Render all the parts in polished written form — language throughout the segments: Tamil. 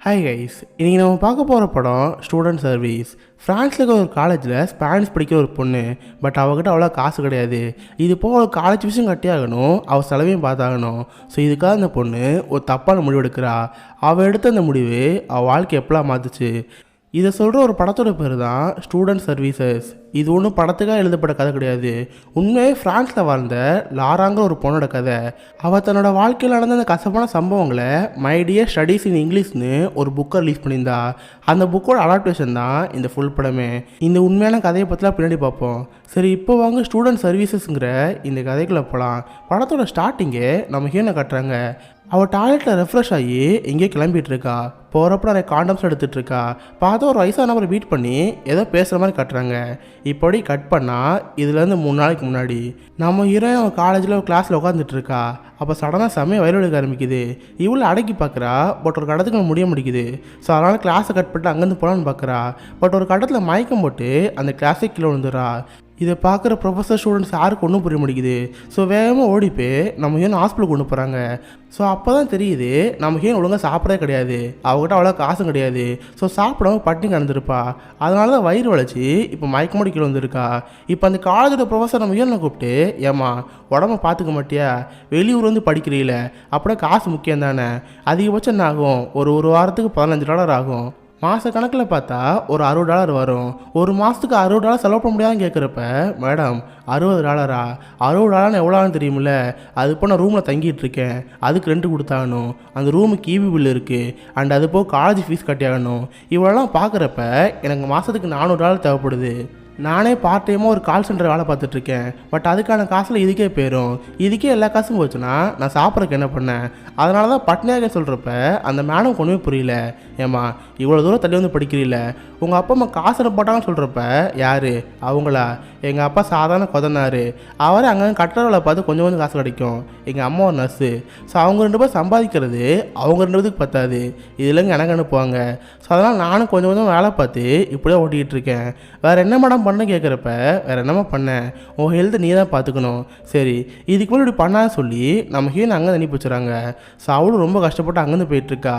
ஹாய் கைஸ், இன்றைக்கி நம்ம பார்க்க போகிற படம் ஸ்டூடெண்ட் சர்வீஸ். ஃப்ரான்ஸில் இருக்கிற ஒரு காலேஜில் ஸ்பானிஷ் படிக்கிற ஒரு பொண்ணு. பட் அவகிட்ட அவ்வளோ காசு கிடையாது. இது போக அவள் காலேஜ் விஷயம் கட்டியாகணும், அவள் செலவையும் பார்த்தாகணும். ஸோ இதுக்காக அந்த பொண்ணு ஒரு தப்பான முடிவு எடுக்கிறா. அவள் எடுத்த அந்த முடிவு அவள் வாழ்க்கை எப்பலாம் மாற்றுச்சு. இதை சொல்கிற ஒரு படத்தோட பேர் தான் ஸ்டூடெண்ட் சர்வீசஸ். இது ஒன்றும் படத்துக்காக எழுதப்பட்ட கதை கிடையாது. உண்மையே ஃப்ரான்ஸில் வாழ்ந்த லாராங்கிற ஒரு பொண்ணோட கதை. அவள் தன்னோட வாழ்க்கையில் நடந்த அந்த கசப்பான சம்பவங்களை மை டியர் ஸ்டடீஸ் இன் இங்கிலீஷ்னு ஒரு புக்கை ரிலீஸ் பண்ணியிருந்தா. அந்த புக்கோட அடாப்டேஷன் தான் இந்த ஃபுல் படமே. இந்த உண்மையான கதையை பற்றிலாம் பின்னாடி பார்ப்போம். சரி, இப்போ வாங்க ஸ்டூடெண்ட் சர்வீசஸ்ங்கிற இந்த கதைக்குள்ளே போகலாம். படத்தோட ஸ்டார்டிங்கே நம்ம ஹீரோனை கட்டுறாங்க. அவள் டாய்லெட்டில் ரெஃப்ரெஷ் ஆகி எங்கேயோ கிளம்பிட்டு இருக்கா. போகிறப்ப நிறைய காண்டம்ஸ் எடுத்துகிட்டு இருக்கா. பார்த்தா ஒரு வயசானவரை மீட் பண்ணி ஏதோ பேசுகிற மாதிரி கட்டுறாங்க. இப்படி கட் பண்ணால் இதுலேருந்து 3 நாளைக்கு முன்னாடி நம்ம ஹீரோயின் அவன் காலேஜில் ஒரு கிளாஸில் உட்காந்துட்டு இருக்கா. அப்போ சடனாக செம்மையை வயல் எடுக்க ஆரம்பிக்குது. இவ்வளோ அடக்கி பார்க்குறா. பட் ஒரு கட்டத்துக்கு முடிய முடிக்குது. ஸோ அதனால் கிளாஸை கட் பண்ணிட்டு அங்கேருந்து போகலான்னு பார்க்குறா. பட் ஒரு கட்டத்தில் மயக்கம் போட்டு அந்த கிளாஸே கீழே விழுந்துடுறா. இதை பார்க்குற ப்ரொஃபஸர் ஸ்டூடெண்ட்ஸ் யாருக்கு ஒன்றும் புரிய முடிக்குது. ஸோ வேகமாக ஓடிப்போய் நம்ம ஹீரோன் ஹாஸ்பிட்டல் கொண்டு போகிறாங்க. ஸோ அப்போ தான் தெரியுது நம்ம ஹீரோன் ஒழுங்காக சாப்பிடவே கிடையாது. அவங்ககிட்ட அவ்வளோ காசும் கிடையாது. ஸோ சாப்பிடாம பட்டினி கிடந்திருப்பா. அதனால தான் வயிறு வளைச்சி இப்போ மயக்கமடி கீழே வந்திருக்கா. இப்போ அந்த காலேஜோட ப்ரொஃபஸர் நம்ம ஹீரோனை கூப்பிட்டு, ஏம்மா உடம்ப பார்த்துக்க மாட்டியா, வெளியூர் வந்து படிக்கிறீல, அப்படியே காசு முக்கியம் தானே, அதிகபட்சம் என்ன ஆகும், ஒரு வாரத்துக்கு $15 ஆகும், மாத கணக்கில் பார்த்தா ஒரு $60 வரும், ஒரு மாதத்துக்கு $60 செலவு பண்ண முடியாதுன்னு கேட்குறப்ப, மேடம் $60 $60 எவ்வளோன்னு தெரியுமில்ல, அது இப்போ நான் ரூமில் தங்கிட்டு இருக்கேன், அதுக்கு ரெண்ட் கொடுத்தாகணும், அந்த ரூமுக்கு ஈவி பில் இருக்குது, அண்ட் அது போக காலேஜ் ஃபீஸ் கட்டியாகணும், இவ்வளோலாம் பார்க்குறப்ப எனக்கு மாதத்துக்கு $400 தேவைப்படுது. நானே பார்ட் டைமாக ஒரு கால் சென்டர் வேலை பார்த்துட்ருக்கேன். பட் அதுக்கான காசில் இதுக்கே போயிடும். இதுக்கே எல்லா காசும் போச்சுன்னா நான் சாப்பிட்றதுக்கு என்ன பண்ணேன்? அதனால தான் பட்னியாக சொல்கிறப்ப அந்த மேடம் கொண்டுமே புரியல. ஏம்மா இவ்வளோ தூரம் தள்ளி வந்து படிக்கிறீல, உங்கள் அப்பா அம்மா காசு போட்டாங்கன்னு சொல்கிறப்ப யார் அவங்களா? எங்கள் அப்பா சாதாரண கொதனார். அவரே அங்கே கட்டுறவளை பார்த்து கொஞ்சம் கொஞ்சம் காசு கிடைக்கும். எங்கள் அம்மா ஒரு நர்ஸு. ஸோ அவங்க 2 பேர் சம்பாதிக்கிறது அவங்க 2 பேருக்கு பத்தாது, இதுலங்க எனக்கு அனுப்புவாங்க. ஸோ அதனால் நானும் கொஞ்சம் கொஞ்சம் வேலை பார்த்து இப்படியே ஓட்டிக்கிட்டு இருக்கேன். வேறு என்ன மேடம் பண்ண கேட்குறப்ப, வேறு என்னம்மா பண்ணேன், உன் ஹெல்த்தை நீ தான் பார்த்துக்கணும். சரி, இதுக்கு மேலே இப்படி பண்ணான்னு சொல்லி நம்ம ஹீரோனை அங்கே அனுப்பி வச்சுறாங்க. ஸோ அவளும் ரொம்ப கஷ்டப்பட்டு அங்கேருந்து போயிட்டுருக்கா.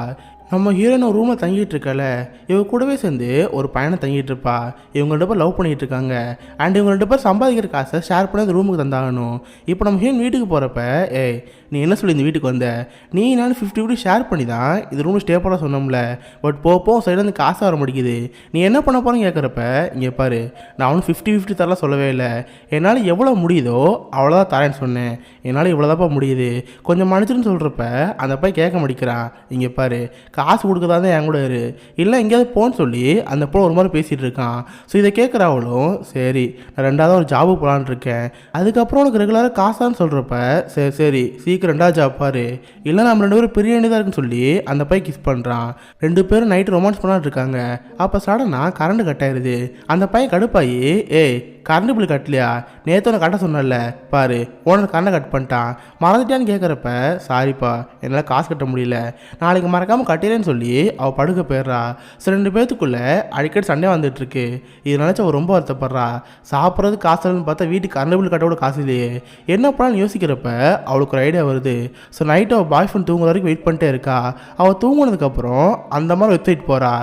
நம்ம ஹீரோயின் ஒரு ரூமில் தங்கிட்டு இருக்கால, இவங்க கூடவே சேர்ந்து ஒரு பையனை தங்கிட்டு இருப்பா. இவங்க 2 பேர் லவ் பண்ணிகிட்டு இருக்காங்க. அண்ட் இவங்க 2 பேர் சம்பாதிக்கிற காசை ஷேர் பண்ணி அந்த ரூமுக்கு தந்தாகணும். இப்போ நம்ம ஹீரோயின் வீட்டுக்கு போகிறப்ப, ஏய் நீ என்ன சொல்லி இந்த வீட்டுக்கு வந்த, நீ நான் 50 ஷேர் பண்ணி தான் இது ரூமில் ஸ்டே பண்ண சொன்னோம்ல, பட் போப்போ சைட்லேருந்து காசு வர முடிக்குது, நீ என்ன பண்ண போகிறேன்னு கேட்குறப்ப, இங்கே பாரு நான் அவனு 50 தரலாம் சொல்லவே இல்லை, என்னால் எவ்வளோ முடியுதோ அவ்வளோதான் தரேன்னு சொன்னேன், என்னால் இவ்வளோதாப்பா முடியுது, கொஞ்சம் மன்னிச்சுன்னு சொல்கிறப்ப அந்த பையன் கேட்க மாட்டேங்கிறான். இங்கே பாரு காசு கொடுக்குறதா தான் என் கூட இரு, இல்லை எங்கேயாவது போன்னு சொல்லி அந்த பொண்ணு ஒரு மாதிரி பேசிகிட்டு இருக்கான். ஸோ இதை கேட்குற அவளும், சரி நான் 2வது ஒரு ஜாபுக்கு போகலான்னு இருக்கேன், அதுக்கப்புறம் உனக்கு ரெகுலராக காசான்னு சொல்கிறப்ப, சரி சரி சீக்கிரம் 2வது ஜாப் பாரு, இல்லை நம்ம 2 பேரும் பிரிய வேண்டியதாக இருக்குன்னு சொல்லி அந்த பையன் கிஸ் பண்ணுறான். 2 பேரும் நைட்டு ரொமான்ஸ் பண்ணாட்டு இருக்காங்க. அப்போ சடனாக கரண்ட் கட் ஆயிடுது. அந்த பையன் கடுப்பாயி, ஏய் கரண்ட் பில் கட்டலையா, நேற்று ஒன்று கட்ட சொன்னல பாரு, ஓனர் கரண்டை கட் பண்ணிட்டான், மறந்துட்டான்னு கேட்குறப்ப, சாரிப்பா என்னால் காசு கட்ட முடியல, நாளைக்கு மறக்காமல் கட்டிலேன்னு சொல்லி அவள் படுக்க போயிடுறா. ஸோ 2 பேர்த்துக்குள்ளே அடிக்கடி சண்டை வந்துட்டுருக்கு. இது நினச்சி அவள் ரொம்ப வருத்தப்படுறா. சாப்பிட்றது காசு இல்லைன்னு பார்த்தா வீட்டுக்கு கரண்ட் பில் கட்ட கூட காசு இல்லையே, என்ன பண்ணாலும் யோசிக்கிறப்ப அவளுக்கு ஒரு ஐடியா வருது. ஸோ நைட்டு அவள் பாய் ஃப்ரெண்ட் தூங்குற வரைக்கும் வெயிட் பண்ணிட்டே இருக்கா. அவள் தூங்குனதுக்கப்புறம் அந்த மாதிரி வெப்சைட் போகிறா.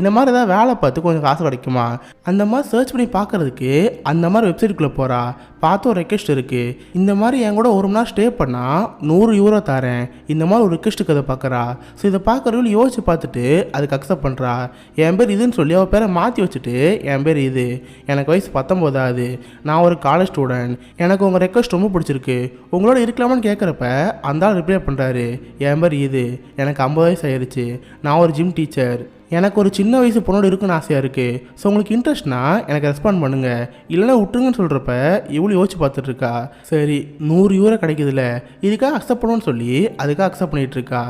இந்த மாதிரி ஏதாவது வேலை பார்த்து கொஞ்சம் காசு கிடைக்குமா, அந்த மாதிரி சர்ச் பண்ணி பார்க்குறதுக்கு அந்த மாதிரி வெப்சைட்டுக்குள்ளே போகிறா. பார்த்து ஒரு ரெக்வெஸ்ட் இருக்குது, இந்த மாதிரி என் கூட 1 மணி நேரம் ஸ்டே பண்ணால் €100 தரேன், இந்த மாதிரி ஒரு ரெக்வெஸ்ட்டுக்கு அதை பார்க்குறா. ஸோ இதை பார்க்குறவங்க யோசிச்சு பார்த்துட்டு அதுக்கு அக்செப்ட் பண்ணுறா. என் பேர் இதுன்னு சொல்லி அவள் பேரை மாற்றி வச்சுட்டு, என் பேர் இது, எனக்கு வயசு 19 ஆகுது, நான் ஒரு காலேஜ் ஸ்டூடெண்ட், எனக்கு உங்கள் ரெக்வெஸ்ட் ரொம்ப பிடிச்சிருக்கு, உங்களோட இருக்கலாமான்னு கேட்குறப்ப அந்த ஆள் ரிப்ளை பண்ணுறாரு, என் பேர் இது, எனக்கு 50 வயசு ஆயிடுச்சு, நான் ஒரு ஜிம் டீச்சர், எனக்கு ஒரு சின்ன வயசு பொண்ணோடு இருக்குன்னு ஆசையாக இருக்குது, ஸோ உங்களுக்கு இன்ட்ரெஸ்ட்னா எனக்கு ரெஸ்பாண்ட் பண்ணுங்கள், இல்லைன்னா விட்டுருங்கன்னு சொல்கிறப்ப இவ்வளோ யோசிச்சு பார்த்துட்ருக்கா. சரி €100 கிடைக்குதுல்ல, இதுக்காக அக்செப்ட் பண்ணுவோன்னு சொல்லி அதுக்காக அக்செப்ட் பண்ணிகிட்ருக்கா.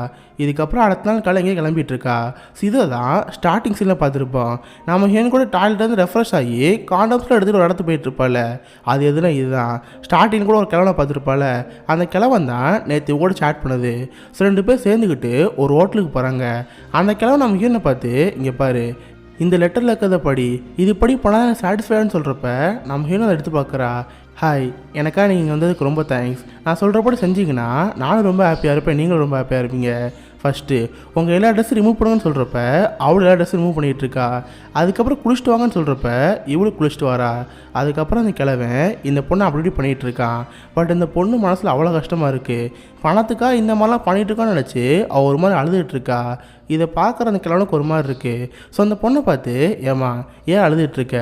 இதுக்கப்புறம் அடுத்த நாள் காலை எங்கேயும் கிளம்பிட்டு இருக்கா. ஸோ இதை தான் ஸ்டார்டிங் சீனில் பார்த்துருப்போம். நம்ம ஹீரோயின் கூட டாய்லெட் ரெஃப்ரெஷ் ஆகி காண்டம்ஸில் எடுத்துகிட்டு ஒரு இடத்து போயிட்டுருப்பாள். அது எதுனா இதுதான் ஸ்டார்டிங் கூட ஒரு கிழவனை பார்த்துருப்பாள். அந்த கிழவன் தான் நேற்று கூட சேட் பண்ணுது. ஸோ 2 பேர் சேர்ந்துக்கிட்டு ஒரு ஹோட்டலுக்கு போகிறாங்க. அந்த கிழவன் நம்ம ஹீரோனை பார்த்து, இங்கே பாரு இந்த லெட்டரில் இருக்கிறத படி, இது படி போனால் சாட்டிஸ்ஃபைடுன்னு சொல்கிறப்ப நம்ம ஹீரோனை அதை எடுத்து பார்க்குறா. ஹாய், எனக்காக நீங்கள் வந்ததுக்கு ரொம்ப தேங்க்ஸ், நான் சொல்கிறப்படி செஞ்சிங்கன்னா நானும் ரொம்ப ஹாப்பியாக இருப்பேன், நீங்களும் ரொம்ப ஹாப்பியாக இருப்பீங்க. ஃபஸ்ட்டு உங்கள் எல்லா ட்ரெஸ்ஸும் ரிமூவ் பண்ணுங்கன்னு சொல்கிறப்ப அவள் எல்லா ட்ரெஸ்ஸும் ரிமூவ் பண்ணிகிட்டு இருக்கா. அதுக்கப்புறம் குளிச்சுட்டு வாங்கன்னு சொல்கிறப்ப இவளும் குளிச்சுட்டு வரா. அதுக்கப்புறம் அந்த கிழவன் இந்த பொண்ணை அப்படி இப்படி பண்ணிகிட்டு இருக்கான். பட் இந்த பொண்ணு மனசில் அவ்வளோ கஷ்டமாக இருக்குது. பணத்துக்காக இந்த மாதிரிலாம் பண்ணிகிட்டு இருக்கான்னு நினச்சி அவள் ஒரு மாதிரி அழுதுகிட்டு இருக்கா. இதை பார்க்குற அந்த கிழவனுக்கு ஒரு மாதிரி இருக்குது. ஸோ அந்த பொண்ணை பார்த்து, ஏம்மா ஏன் அழுதுகிட்ருக்க,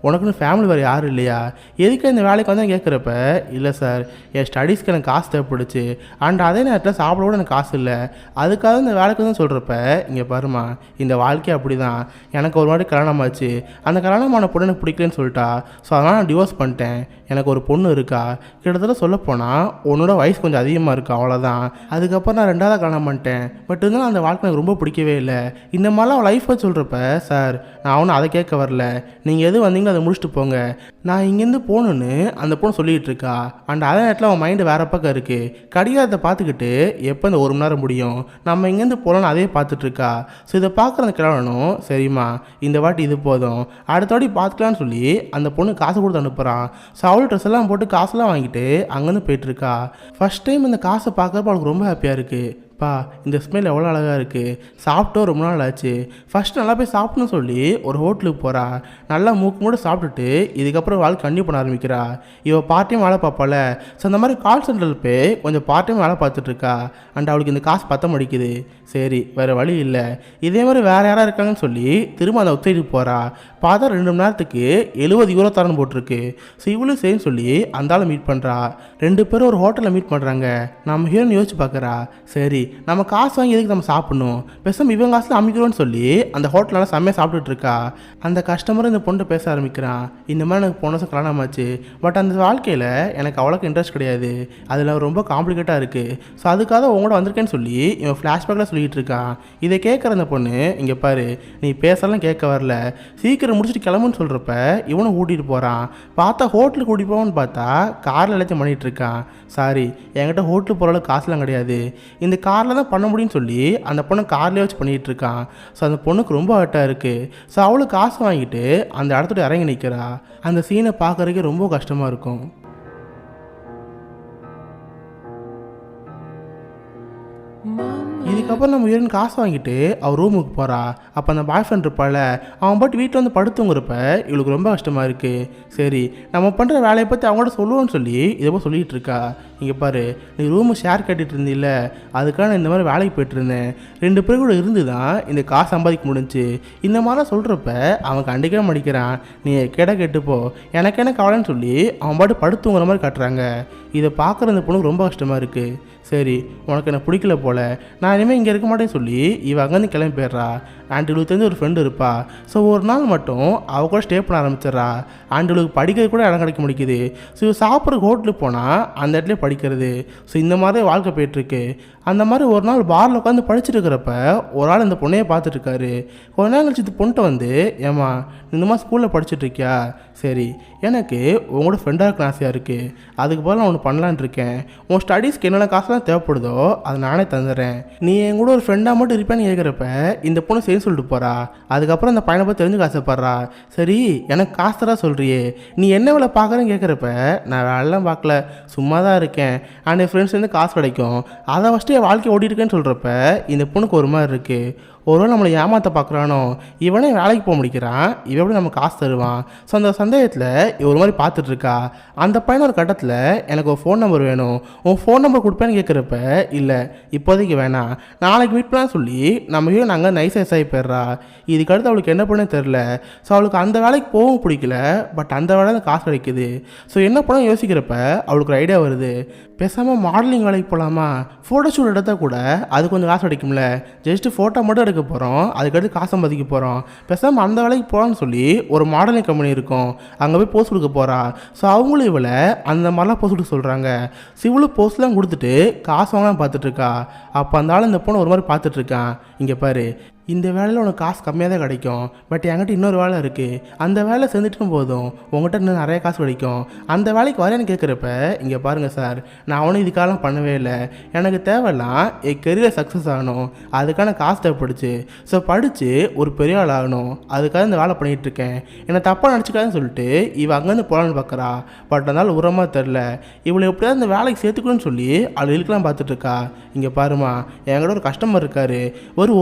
உனக்குன்னு ஃபேமிலி வேறு யாரும் இல்லையா, எதுக்கு இந்த வேலைக்கு வந்து கேட்குறப்ப, இல்லை சார் என் ஸ்டடீஸ்க்கு எனக்கு காசு தேவைப்படுச்சு, அண்ட் அதே நேரத்தில் சாப்பிட கூட எனக்கு காசு இல்லை, அதுக்காக இந்த வேலைக்கு வந்து சொல்கிறப்ப, இங்கே பாருமா இந்த வாழ்க்கை அப்படி தான், எனக்கு ஒரு வாட்டி கல்யாணம் ஆச்சு, அந்த கல்யாணமான பொண்ணு எனக்கு பிடிக்கலன்னு சொல்லிட்டா, ஸோ அதனால் நான் டிவோர்ஸ் பண்ணிட்டேன், எனக்கு ஒரு பொண்ணு இருக்கா, கிட்டத்தட்ட சொல்லப்போனால் உன்னோட வயசு கொஞ்சம் அதிகமாக இருக்குது, அவ்வளோதான். அதுக்கப்புறம் நான் 2வது கல்யாணம் பண்ணிட்டேன். பட் இருந்தாலும் அந்த வாழ்க்கை எனக்கு ரொம்ப பிடிக்கவே இல்லை. இந்த மாதிரிலாம் லைஃப்பை சொல்கிறப்ப, சார் நான் ஒன்றும் அதை கேட்க வரல, நீங்கள் எது வந்தீங்களோ அதை முடிச்சுட்டு போங்க, நான் இங்கேருந்து போகணுன்னு அந்த பொண்ணு சொல்லிகிட்டு இருக்கா. அண்ட் அதே நேரத்தில் அவன் மைண்டு வேறு பக்கம் இருக்குது. கடிகாரத்தை பார்த்துக்கிட்டு எப்போ இந்த 1 மணி நேரம் முடியும், நம்ம இங்கேருந்து போகலான்னு அதே பார்த்துட்ருக்கா. ஸோ இதை பார்க்குற அந்த கிழவனும், சரிம்மா இந்த வாட்டி இது போதும், அடுத்த வாட்டி பார்த்துக்கலான்னு சொல்லி அந்த பொண்ணு காசு கொடுத்து அனுப்புகிறான். ஸோ அவள் ட்ரெஸ் எல்லாம் போட்டு காசுலாம் வாங்கிட்டு அங்கேருந்து போயிட்டுருக்கா. ஃபஸ்ட் டைம் இந்த காசை பார்க்குறப்ப அவளுக்கு ரொம்ப ஹாப்பியாக இருக்குது. பா இந்த ஸ்மெல் எவ்வளோ அழகாக இருக்குது, சாப்பிட்டோம் ரொம்ப நாள் ஆச்சு, ஃபஸ்ட்டு நல்லா போய் சாப்பிட்ணுன்னு சொல்லி ஒரு ஹோட்டலுக்கு போகிறா. நல்லா மூக்கு மூட சாப்பிட்டுட்டு இதுக்கப்புறம் வாழ்க்கை கண்டினியூ பண்ண ஆரம்பிக்கிறா. இவள் பார்ட் டைம் வேலை பார்ப்பாள். ஸோ அந்த மாதிரி கால் சென்டரில் போய் கொஞ்சம் பார்ட் டைம் வேலை பார்த்துட்ருக்கா. அண்ட் அவளுக்கு இந்த காசு பற்ற முடிக்குது. சரி வேறு வழி இல்லை, இதே மாதிரி வேறு யாராக இருக்காங்கன்னு சொல்லி திரும்ப அந்த வெப்சைட்டுக்கு போகிறா. பார்த்தா 2 மணி நேரத்துக்கு 70 யூரோ தரன்னு போட்டிருக்கு. ஸோ இவ்வளோ சரின்னு சொல்லி அந்த ஆளை மீட் பண்ணுறா. 2 பேரும் ஒரு ஹோட்டலில் மீட் பண்ணுறாங்க. நம்ம ஹீரோன்னு யோசிச்சு பார்க்குறா. சரி நம்ம காசு வாங்கி எதுக்கு நம்ம சாப்பிடணும், பேசாமல் இவங்க காசில் அமைக்கிறோன்னு சொல்லி அந்த ஹோட்டலில் செம்மையாக சாப்பிட்டுட்டு இருக்கா. அந்த கஸ்டமர் இந்த பொண்ணு பேச ஆரம்பிக்கிறான். இந்த மாதிரி எனக்கு போன வருஷம் கல்யாணம் ஆச்சு, பட் அந்த வாழ்க்கையில் எனக்கு அவ்வளோக்கு இன்ட்ரெஸ்ட் கிடையாது, அதில் ரொம்ப காம்ப்ளிகேட்டாக இருக்குது, ஸோ அதுக்காக உங்களோட வந்திருக்கேன்னு சொல்லி இவன் ஃப்ளாஷ்பேக்கில் சொல்லிகிட்டு இருக்கான். இதை கேட்குற அந்த பொண்ணு, இங்கே பாரு நீ பேசலாம் கேட்க வரல, சீக்கிரம் முடிச்சுட்டு கிளம்புன்னு சொல்கிறப்ப இவனும் கூட்டிகிட்டு போகிறான். பார்த்தா ஹோட்டலுக்கு கூட்டிகிட்டு போவான்னு பார்த்தா காரில் எல்லாத்தையும் பண்ணிகிட்டு இருக்கான். சாரி என்கிட்ட ஹோட்டலுக்கு போகிற அளவுக்கு காசுலாம் கிடையாது, இந்த காரில் தான் பண்ண முடியும்னு சொல்லி அந்த பொண்ணை கார்லேயே வச்சு பண்ணிகிட்டு இருக்கான். ஸோ அந்த பொண்ணுக்கு ரொம்ப ஹர்ட்டாக இருக்குது. ஸோ அவளுக்கு காசு வாங்கிட்டு அந்த இடத்துல இறங்கி நிற்கிறா. அந்த சீனை பார்க்குறதுக்கே ரொம்ப கஷ்டமாக இருக்கும். இதுக்கப்புறம் நம்ம ஹீரோயின் காசு வாங்கிட்டு அவள் ரூமுக்கு போகிறா. அப்போ அந்த பாய் ஃப்ரெண்ட் இருப்பாள், அவன் பாட்டு வீட்டில் வந்து படுத்துங்கிறப்ப இவளுக்கு ரொம்ப கஷ்டமாக இருக்குது. சரி நம்ம பண்ணுற வேலையை பற்றி அவங்கள்ட்ட சொல்லுவோன்னு சொல்லி இதை போய் சொல்லிகிட்டு இருக்கா. இங்கே பாரு நீ ரூமு ஷேர் கட்டிகிட்டு இருந்தில்ல, அதுக்காக நான் இந்த மாதிரி வேலைக்கு போய்ட்டுருந்தேன், 2 பேர் கூட இருந்து தான் இந்த காசு சம்பாதிக்க முடிஞ்சு, இந்த மாதிரிலாம் சொல்கிறப்ப அவன் கண்டிக்கவே மடிக்கிறான். நீ கெட்டுப்போ எனக்கு என்ன கவலைன்னு சொல்லி அவன் பாட்டு படுத்துங்கிற மாதிரி காட்டுறாங்க. இதை பார்க்குற அந்த பொண்ணுக்கு ரொம்ப கஷ்டமாக இருக்குது. சரி உனக்கு என்ன பிடிக்கல போல், நான் இனிமேல் இங்கே இருக்க மாட்டேன்னு சொல்லி இவன் அங்கேருந்து கிளம்பி போயிடுறா. அண்ட் இவளுக்கு தெரிஞ்ச ஒரு ஃப்ரெண்டு இருப்பா. ஸோ ஒரு நாள் மட்டும் அவள் கூட ஸ்டே பண்ண ஆரம்பிச்சிட்றா. அண்ட் இவளுக்கு படிக்கிறது கூட இடம் கிடைக்க முடிக்குது. ஸோ இவள் சாப்பிட்றதுக்கு ஹோட்டலுக்கு போனால் அந்த இடத்துல படிக்கிறது. ஸோ இந்த மாதிரி வாழ்க்கை போயிட்டுருக்கு. அந்த மாதிரி ஒரு நாள் பாரில் உட்காந்து படிச்சுட்டு இருக்கிறப்ப ஒரு ஆள் இந்த பொண்ணையே பார்த்துட்ருக்காரு. கொஞ்ச நேரம் கழிச்சு இந்த பொண்ணுட்ட வந்து, ஏம்மா இந்த மாதிரி ஸ்கூலில் படிச்சுட்ருக்கியா, சரி எனக்கு உங்களோட ஃப்ரெண்டாக இருக்க ஆசையாக இருக்குது, அதுக்கு பதில் நான் ஒன்று பண்ணலான் இருக்கேன், உன் ஸ்டடீஸ்க்கு என்னென்ன காசுலாம் தேவைப்படுதோ அதை நானே தந்துடுறேன், நீ என் கூட ஒரு ஃப்ரெண்டாக மட்டும் இருப்பேன்னு கேட்குறப்ப இந்த பொண்ணு சரி சொல்லிட்டு போகிறா. அதுக்கப்புறம் அந்த பையனை பற்றி தெரிஞ்சுக்க ஆசைப்படுறா. சரி எனக்கு காசு தரா சொல்கிறியே, நீ என்ன வேலை பார்க்குறேன்னு கேட்குறப்ப நான் வேலைலாம் பார்க்கல, சும்மா தான் இருக்கேன், அண்ட் என் ஃப்ரெண்ட்ஸ் வந்து காசு கிடைக்கும், அதை ஃபஸ்ட்டு என் வாழ்க்கை ஓடிட்டுருக்கேன்னு சொல்கிறப்ப இந்த பொண்ணுக்கு ஒரு மாதிரி இருக்குது. ஒருவேளை நம்மளை ஏமாற்ற பார்க்குறானோ, இவனே வேலைக்கு போக முடிக்கிறான், இவன் எப்படி நம்ம காசு தருவான். ஸோ அந்த சந்தேகத்தில் ஒரு மாதிரி பார்த்துட்ருக்கா. அந்த பையன் ஒரு கட்டத்தில் எனக்கு ஒரு ஃபோன் நம்பர் வேணும், உன் ஃபோன் நம்பர் கொடுப்பேன்னு கேட்குறப்ப இல்லை இப்போதைக்கு வேணாம், நாளைக்கு மீட் பண்ணலான்னு சொல்லி நம்ம ஹீரோ நாங்கள் நைஸாக ஆகி போயிடுறா. இதுக்கடுத்து அவளுக்கு என்ன பண்ணே தெரில. ஸோ அவளுக்கு அந்த வேலைக்கு போகவும் பிடிக்கல, பட் அந்த வேலை தான் காசு கிடைக்குது. ஸோ என்ன பண்ண யோசிக்கிறப்ப அவளுக்கு ஒரு ஐடியா வருது. பேசாமல் மாடலிங் வேலைக்கு போகலாமா, ஃபோட்டோ ஷூட் எடுத்தால் கூட அது கொஞ்சம் காசு கிடைக்கும்ல, ஜஸ்ட்டு ஃபோட்டோ மட்டும் எடுக்க போகிறோம், அதுக்கடுத்து காசு சம்பாதிக்க போகிறோம், பேசாமல் அந்த வேலைக்கு போகலான்னு சொல்லி ஒரு மாடலிங் கம்பெனி இருக்கும், அங்கே போய் போஸ்ட் கொடுக்க போகிறா. ஸோ அவங்களும் இவளை அந்த மாதிரிலாம் போஸ்ட் கொடுக்க சொல்கிறாங்க. ஸோ இவளும் போஸ்ட்லாம் கொடுத்துட்டு காசு வாங்கலாம் பார்த்துட்ருக்கா. அப்போ அந்த ஆள் இந்த பொண்ணு ஒரு மாதிரி பார்த்துட்ருக்கான். இங்கே பாரு இந்த வேலையில் உனக்கு காசு கம்மியாக தான் கிடைக்கும், பட் என்கிட்ட இன்னொரு வேலை இருக்குது, அந்த வேலை செஞ்சுட்டும் போதும் உங்கள்கிட்ட இன்னும் நிறைய காசு கிடைக்கும், அந்த வேலைக்கு வரேன்னு கேட்குறப்ப இங்கே பாருங்கள் சார், நான் அவனும் இதுக்காலாம் பண்ணவே இல்லை, எனக்கு தேவைலாம் என் கெரியர் சக்ஸஸ் ஆகணும், அதுக்கான காசு தேவைப்படுச்சு, ஸோ படித்து ஒரு பெரிய ஆள் ஆகணும், அதுக்காக இந்த வேலை பண்ணிகிட்ருக்கேன், என்னை தப்பாக நினச்சிக்காதுன்னு சொல்லிட்டு இவன் அங்கேருந்து போகலான்னு பார்க்குறா. பட் அதனால் உரமாக தெரில, இவளை எப்படியாவது இந்த வேலைக்கு சேர்த்துக்கணும்னு சொல்லி அவள் இழுக்கலாம் பார்த்துட்ருக்கா. இங்கே பாருமா, என்கிட்ட ஒரு கஸ்டமர் இருக்கார்,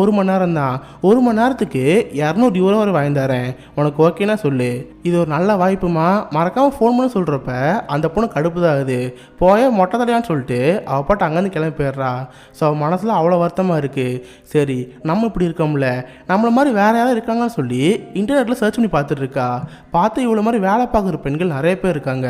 ஒரு மணி நேரம் தான், 1 மணி நேரத்துக்கு 200 யூரோ வரை வாங்கி தரேன், உனக்கு ஓகேனா சொல்லு, இது ஒரு நல்ல வாய்ப்புமா, மறக்காமல் ஃபோன் பண்ண சொல்கிறப்ப அந்த பொண்ணு கடுப்பு தான் ஆகுது. போய மொட்டை தலையான்னு சொல்லிட்டு அவள் பாட்டு அங்கேருந்து கிளம்பி போயிடுறா. ஸோ அவள் மனசில் அவ்வளோ வருத்தமாக இருக்குது. சரி, நம்ம இப்படி இருக்கோம்ல, நம்மளை மாதிரி வேறு யாராவது இருக்காங்கன்னு சொல்லி இன்டர்நெட்டில் சர்ச் பண்ணி பார்த்துட்டு இருக்கா. பார்த்து இவ்வளோ மாதிரி வேலை பார்க்குற பெண்கள் நிறைய பேர் இருக்காங்க.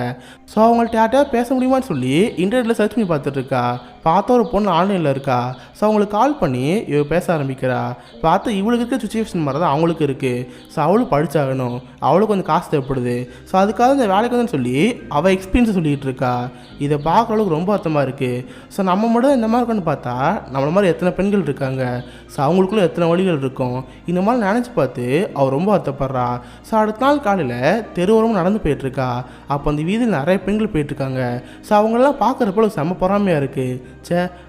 ஸோ அவங்கள்ட்ட யார்ட்டையாவது பேச முடியுமான்னு சொல்லி இன்டர்நெட்டில் சர்ச் பண்ணி பார்த்துட்டு இருக்கா. பார்த்த ஒரு பொண்ணு ஆன்லைனில் இருக்கா. ஸோ அவங்களுக்கு கால் பண்ணி இவ பேச ஆரம்பிக்கிறா. பார்த்து இவளுக்கு இருக்க சுச்சுவேஷன் மாதிரி தான் அவங்களுக்கு இருக்குது. ஸோ அவளும் படித்தாகணும், அவளுக்கு கொஞ்சம் காசு தேவைப்படுது. ஸோ அதுக்காக இந்த வேலைக்கு வந்து சொல்லி அவள் எக்ஸ்பீரியன்ஸை சொல்லிகிட்டு இருக்கா. இதை பார்க்குற அளவுக்கு ரொம்ப அர்த்தமாக இருக்குது. ஸோ நம்ம மட்டும் இந்த மாதிரி இருக்குன்னு பார்த்தா நம்மளை மாதிரி எத்தனை பெண்கள் இருக்காங்க, ஸோ அவங்களுக்குள்ள எத்தனை வழிகள் இருக்கும், இந்த மாதிரி நினச்சி பார்த்து அவள் ரொம்ப வருத்தப்படுறா. ஸோ அடுத்த நாள் காலையில் தெருவோரமும் நடந்து போயிட்டுருக்கா. அப்போ அந்த வீதியில் நிறைய பெண்கள் போயிட்டுருக்காங்க. ஸோ அவங்களெல்லாம் பார்க்குறப்போ செம்ம பொறாமையாக இருக்குது.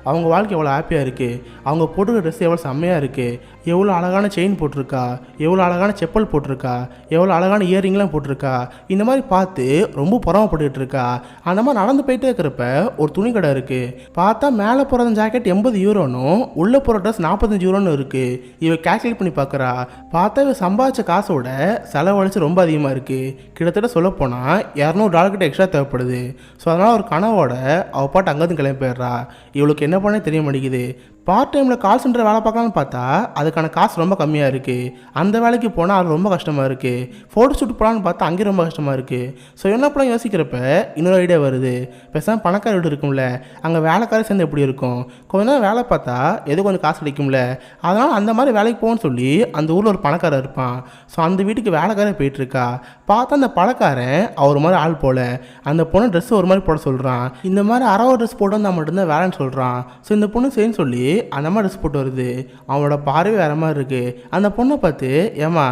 அவங்க வாழ்க்கை எவ்வளோ ஹாப்பியாக இருக்குது, அவங்க போட்டுக்கிற ட்ரெஸ் எவ்வளோ செம்மையாக இருக்குது, எவ்வளோ அழகான செயின் போட்டிருக்கா, எவ்வளோ அழகான செப்பல் போட்டிருக்கா, எவ்வளோ அழகான இயரிங்லாம் போட்டிருக்கா, இந்த மாதிரி பார்த்து ரொம்ப பொறாமப்பட்டுக்கிட்டு இருக்கா. அந்த மாதிரி நடந்து போயிட்டே இருக்கிறப்ப ஒரு துணி கடை இருக்குது. பார்த்தா மேலே போகிற ஜாக்கெட் 80 யூரோனும் உள்ளே போகிற ட்ரெஸ் 45 யூரோன்னு இருக்குது. இவ கேல்குலேட் பண்ணி பார்க்குறா. பார்த்தா இவ சம்பாதிச்ச காசோட செலவழிச்சு ரொம்ப அதிகமாக இருக்குது. கிட்டத்தட்ட சொல்லப்போனால் $200 கிட்ட எக்ஸ்ட்ரா தேவைப்படுது. ஸோ அதனால் ஒரு கனவோட அவள் பாட்டு அங்கேருந்து கிளம்பி போயிடுறா. இவளுக்கு என்ன பண்ணே தெரிய மாட்டேங்குது. பார்ட் டைமில் கால் சென்டர் வேலை பார்க்கலான்னு பார்த்தா அதுக்கான காசு ரொம்ப கம்மியாக இருக்குது. அந்த வேலைக்கு போனால் அது ரொம்ப கஷ்டமாக இருக்குது. ஃபோட்டோ ஷூட் போகலான்னு பார்த்தா அங்கேயும் ரொம்ப கஷ்டமாக இருக்குது. ஸோ என்ன பண்ண யோசிக்கிறப்ப இன்னொரு ஐடியா வருது. பேசாமல் பணக்கார வீடு இருக்கும்ல, அங்கே வேலைக்காரர் சேர்ந்து எப்படி இருக்கும், கொஞ்ச நேரம் வேலை பார்த்தா எது கொஞ்சம் காசு கிடைக்கும்ல, அதனால் அந்த மாதிரி வேலைக்கு போகணும்னு சொல்லி அந்த ஊரில் ஒரு பணக்காரர் இருப்பான். ஸோ அந்த வீட்டுக்கு வேலைக்காரர் போயிட்டுருக்கா. பார்த்தா அந்த பணக்காரன் அவர் மாதிரி ஆள் போல் அந்த பொண்ணு ட்ரெஸ்ஸு ஒரு மாதிரி போட சொல்கிறான். இந்த மாதிரி அரவ ட்ரெஸ் போட்டு வந்தால் மட்டும்தான் வேலைன்னு சொல்கிறான். ஸோ இந்த பொண்ணு சரின்னு சொல்லி அந்த மாதிரி ட்ரெஸ் போட்டு வருது. அவனோட பார்வை வேற மாதிரி இருக்குது. அந்த பொண்ணை பார்த்து, ஏமா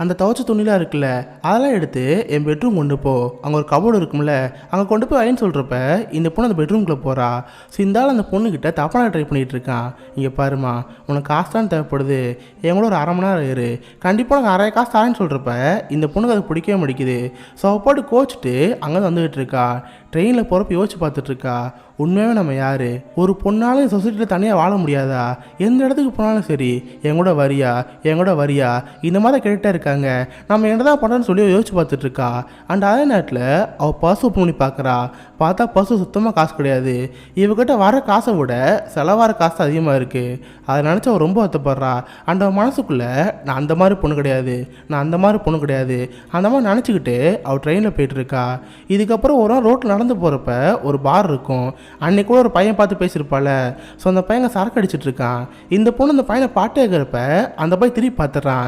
அந்த துவைச்ச துணிலாம் இருக்குல்ல, அதெல்லாம் எடுத்து என் பெட்ரூம் கொண்டு போ, அங்கே ஒரு கபோர்டு இருக்கும்ல, அங்கே கொண்டு போய் வைன்னு சொல்கிறப்ப இந்த பொண்ணு அந்த பெட்ரூம்குள்ளே போகிறா. ஸோ இந்த ஆள் அந்த பொண்ணுக்கிட்ட தப்பான ட்ரை பண்ணிகிட்டு இருக்கான். இங்கே பாருமா, உனக்கு காசு தான் தேவைப்படுது, என் கூட ஒரு 1/2 மணி நேரம் இரு, கண்டிப்பாக எனக்கு நிறைய காசு தரேன்னு சொல்கிறப்ப இந்த பொண்ணுக்கு அது பிடிக்கவே மாட்டேங்குது. ஸோ அவள் போட்டு கோச்சிட்டு அங்கே வந்துகிட்டு இருக்கா. ட்ரெயினில் போகிறப்ப யோசிச்சு பார்த்துட்ருக்கா, உண்மையாகவே நம்ம யார், ஒரு பொண்ணாலும் சொசைட்டியில் தனியாக வாழ முடியாதா, எந்த இடத்துக்கு போனாலும் சரி என் கூட வரியா என் கூட வரியா இந்த மாதிரி கேட்டுகிட்டே இருக்காங்க, நம்ம என்ன தான் பண்ணுறோன்னு சொல்லி யோசிச்சு பார்த்துட்ருக்கா. அண்ட் அதே நேரத்தில் அவள் பர்ஸ் ஓப்பன் பண்ணி பார்க்குறா. பார்த்தா பர்ஸு சுத்தமாக காசு கிடையாது. இவகிட்ட வர காசை விட செலவார காசு அதிகமாக இருக்குது. அதை நினச்சி அவள் ரொம்ப வருத்தப்படுறா. அண்ட் அவள் மனசுக்குள்ளே நான் அந்த மாதிரி பொண்ணு கிடையாது, நான் அந்த மாதிரி பொண்ணு கிடையாது, அந்த மாதிரி நினச்சிக்கிட்டு அவள் ட்ரெயினில் போயிட்டுருக்கா. இதுக்கப்புறம் ஒரு நாள் ரோட்டில் நடந்து போகிறப்ப ஒரு பார் இருக்கும். அன்னைக்கு கூட ஒரு பையன் பார்த்து பேசியிருப்பாள். ஸோ அந்த பையன் சரக்கு அடிச்சிட்டு இருக்கான். இந்த பொண்ணு அந்த பையனை பாட்டு கேட்குறப்ப அந்த பையன் திருப்பி பார்த்துட்றான்.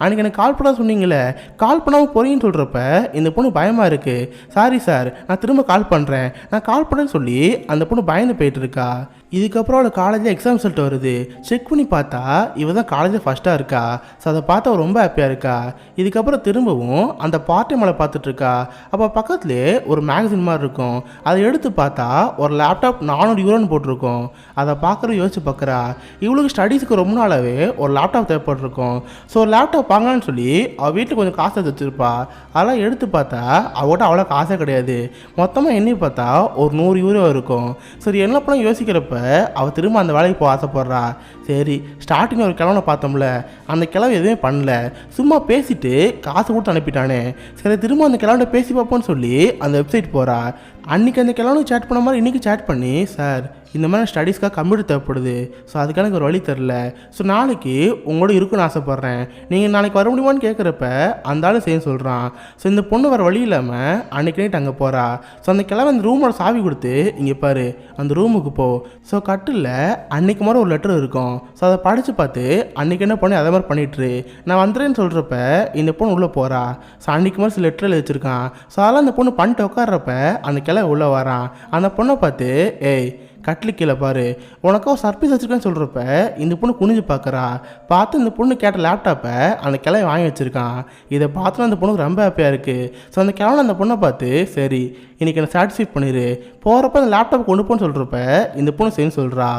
அன்னைக்கு எனக்கு கால் பண்ண சொன்னீங்களே, கால் பண்ணாமல் போறீங்கன்னு சொல்கிறப்ப இந்த பொண்ணு பயமாக இருக்குது. சாரி சார், நான் திரும்ப கால் பண்ணுறேன், நான் கால் பண்ணேன்னு சொல்லி அந்த பொண்ணு பயந்து போயிட்டு இருக்கா. இதுக்கப்புறம் அவளை காலேஜில் எக்ஸாம் ரிசல்ட் வருது. செக் பண்ணி பார்த்தா இவ தான் காலேஜில் ஃபஸ்ட்டாக இருக்கா. ஸோ அதை பார்த்து அவள் ரொம்ப ஹாப்பியாக இருக்கா. இதுக்கப்புறம் திரும்பவும் அந்த பார்ட்டி மலை பார்த்துட்ருக்கா. அப்போ பக்கத்துலேயே ஒரு மேகசின் மாதிரி இருக்கும். அதை எடுத்து பார்த்தா ஒரு லேப்டாப் 400 யூரோன்னு போட்டிருக்கோம். அதை பார்க்குற யோசிச்சு பார்க்குறா. இவளுக்கு ஸ்டடீஸுக்கு ரொம்ப நாளாகவே ஒரு லேப்டாப் தேவைப்பட்டிருக்கும். ஸோ ஒரு லேப்டாப் வாங்கலான்னு சொல்லி அவள் வீட்டில் கொஞ்சம் காசு எடுத்து வச்சுருப்பா. அதெல்லாம் எடுத்து பார்த்தா அவள்கிட்ட அவ்வளோ காசே கிடையாது. மொத்தமாக எண்ணி பார்த்தா ஒரு 100 யூரோ இருக்கும். சரி, என்ன பண்ண யோசிக்கிறப்ப அவள் திரும்ப அந்த வேலைக்கு போக ஆசைப்படுறா. சரி, ஸ்டார்டிங் ஒரு கிழவனை பார்த்தோம்ல, அந்த கிழவன் எதுவுமே பண்ணல, சும்மா பேசிட்டு காசு கொடுத்து அனுப்பிட்டானே. சரி, திரும்ப அந்த கிழவனை பேசி பார்ப்போன்னு சொல்லி அந்த வெப்சைட் போகிறா. அன்றைக்கி அந்த கிழவனுக்கு சேட் பண்ண மாதிரி இன்றைக்கி சேட் பண்ணி, சார் இந்த மாதிரி ஸ்டடீஸ்க்காக கம்ப்யூட்டர் தேவைப்படுது, ஸோ அதுக்காக எனக்கு ஒரு வழி தெரில, ஸோ நாளைக்கு உங்களோட இருக்குன்னு ஆசைப்பட்றேன், நீங்கள் நாளைக்கு வர முடியுமான்னு கேட்குறப்ப அந்த ஆள் செய்ய சொல்கிறான். ஸோ இந்த பொண்ணு வர வழி இல்லாமல் அன்றைக்கி நைட் அங்கே போகிறா. ஸோ அந்த கிழமை அந்த ரூமோட சாவி கொடுத்து, இங்கே பாரு அந்த ரூமுக்கு போ. ஸோ கட்டில் அன்றைக்கு மாதிரி ஒரு லெட்டர் இருக்கும். ஸோ அதை படித்து பார்த்து அன்றைக்கி என்ன பண்ணி அதே மாதிரி பண்ணிட்டுரு, நான் வந்துடுறேன்னு சொல்கிறப்ப இந்த பொண்ணு உள்ளே போகிறா. ஸோ அன்றைக்கி மாதிரி சில லெட்டரில் வச்சுருக்கான். ஸோ அதெல்லாம் அந்த பொண்ணு பண்ணிட்டு உட்காடுறப்ப அந்த கிழமை உள்ளே வரான். அந்த பொண்ணை பார்த்து, கட்டில் கீழே பாரு, உனக்கா ஒரு சர்ப்ரைஸ் வச்சிருக்கேன்னு சொல்கிறப்ப இந்த பொண்ணு குனிஞ்சு பார்க்குறா. பார்த்து இந்த பொண்ணு கேட்ட லேப்டாப்பை அந்த கிளை வாங்கி வச்சுருக்கான். இதை பார்த்துட்டு அந்த பொண்ணுக்கு ரொம்ப ஹாப்பியாக இருக்குது. ஸோ அந்த கிழவன் அந்த பொண்ணை பார்த்து சரி இன்றைக்கி என்னை சாட்டிஸ்ஃபை பண்ணிடு, போகிறப்ப அந்த லேப்டாப் கொண்டு போன்னு சொல்கிறப்ப இந்த பொண்ணு சரின்னு சொல்கிறா.